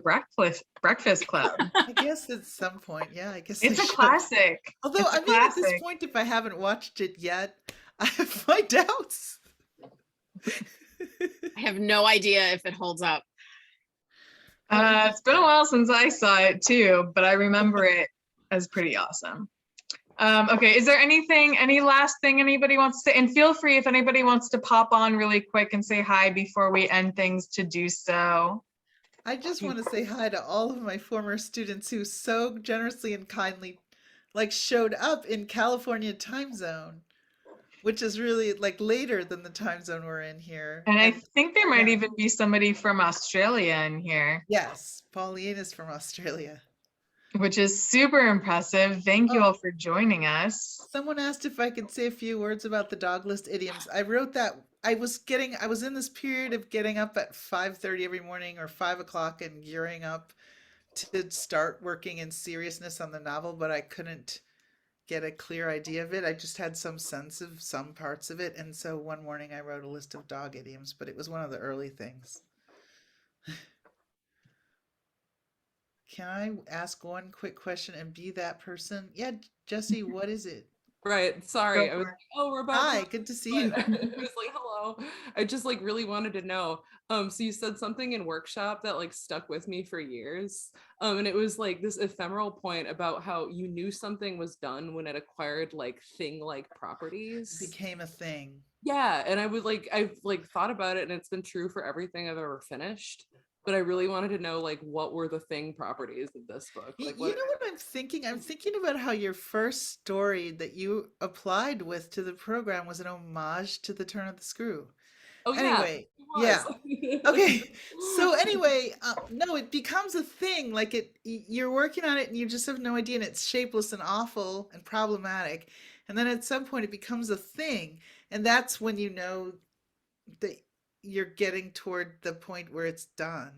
Breakfast Club. I guess at some point, yeah, I guess it's a classic. Although, I mean, at this point, if I haven't watched it yet, I have my doubts. I have no idea if it holds up. It's been a while since I saw it too, but I remember it as pretty awesome. Okay, is there any last thing anybody wants to say? And feel free if anybody wants to pop on really quick and say hi before we end things to do so. I just want to say hi to all of my former students who so generously and kindly showed up in California time zone, which is really later than the time zone we're in here. And I think there might even be somebody from Australia in here. Yes, Pauline is from Australia. Which is super impressive. Thank you all for joining us. Someone asked if I could say a few words about the dog list idioms. I wrote that. I was in this period of getting up at 5:30 every morning or 5 o'clock and gearing up to start working in seriousness on the novel, but I couldn't get a clear idea of it. I just had some sense of some parts of it. And so one morning I wrote a list of dog idioms, but it was one of the early things. Can I ask one quick question and be that person? Yeah, Jessie, what is it? Right. Sorry. I was like, oh, we're back. Hi, good to see you. I was like, hello. I just really wanted to know. So you said something in workshop that stuck with me for years. And it was this ephemeral point about how you knew something was done when it acquired thing-like properties. Became a thing. Yeah. And I've thought about it, and it's been true for everything I've ever finished. But I really wanted to know what were the thing properties of this book? You know what I'm thinking? I'm thinking about how your first story that you applied with to the program was an homage to The Turn of the Screw. Oh, anyway, yeah. Okay. So anyway, no, it becomes a thing. You're working on it and you just have no idea, and it's shapeless and awful and problematic. And then at some point it becomes a thing. And that's when you know that you're getting toward the point where it's done.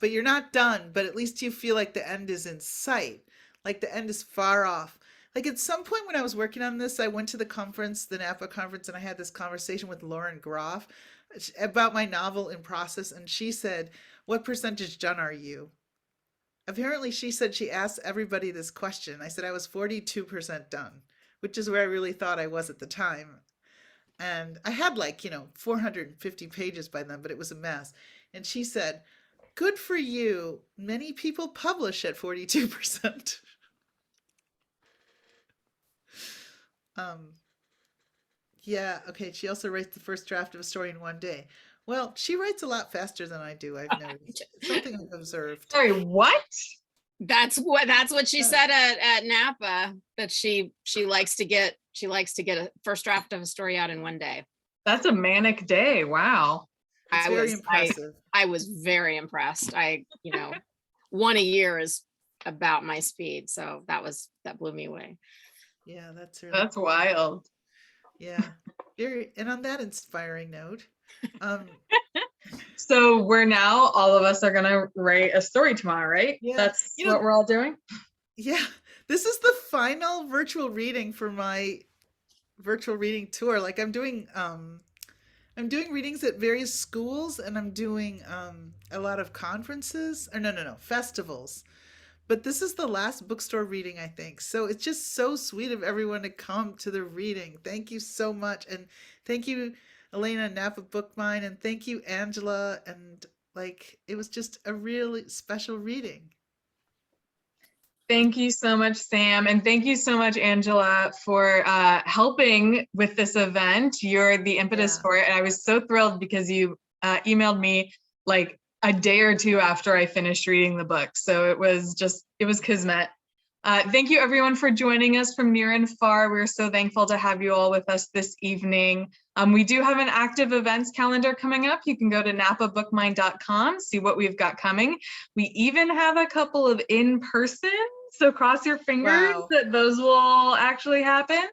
But you're not done, but at least you feel like the end is in sight. The end is far off. At some point when I was working on this, I went to the conference, the Napa conference, and I had this conversation with Lauren Groff about my novel in process. And she said, what percentage done are you? Apparently, she said she asked everybody this question. I said I was 42% done, which is where I really thought I was at the time. And I had 450 pages by then, but it was a mess. And she said, good for you. Many people publish at 42%. Yeah, okay. She also writes the first draft of a story in one day. Well, she writes a lot faster than I do, I've noticed. Something I've observed. Sorry, what? That's what she said at Napa, that she likes to get a first draft of a story out in one day. That's a manic day. Wow. It's very impressive. I was very impressed. One a year is about my speed. So that blew me away. Yeah, that's cool. Wild. Yeah. And on that inspiring note, so all of us are gonna write a story tomorrow, right? Yeah. That's what we're all doing. Yeah. This is the final virtual reading for my virtual reading tour. Like I'm doing readings at various schools, and I'm doing a lot of conferences, or no, festivals. But this is the last bookstore reading, I think. So it's just so sweet of everyone to come to the reading. Thank you so much. And thank you, Elena and Napa Bookmine. And thank you, Angela. And like, it was just a really special reading. Thank you so much, Sam. And thank you so much, Angela, for helping with this event. You're the impetus Yeah. for it. And I was so thrilled because you emailed me like a day or two after I finished reading the book. So it was kismet. Thank you everyone for joining us from near and far. We're so thankful to have you all with us this evening. We do have an active events calendar coming up. You can go to napabookmine.com, see what we've got coming. We even have a couple of in-person, so cross your fingers that those will actually happen.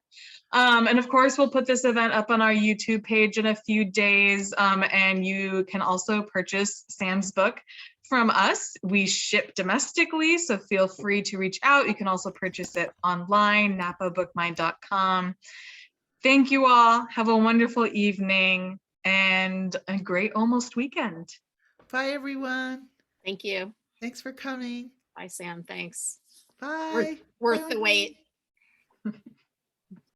And of course, we'll put this event up on our YouTube page in a few days. And you can also purchase Sam's book from us. We ship domestically, so feel free to reach out. You can also purchase it online, napabookmine.com. Thank you all. Have a wonderful evening and a great almost weekend. Bye, everyone. Thank you. Thanks for coming. Bye, Sam. Thanks. Bye. Worth the wait.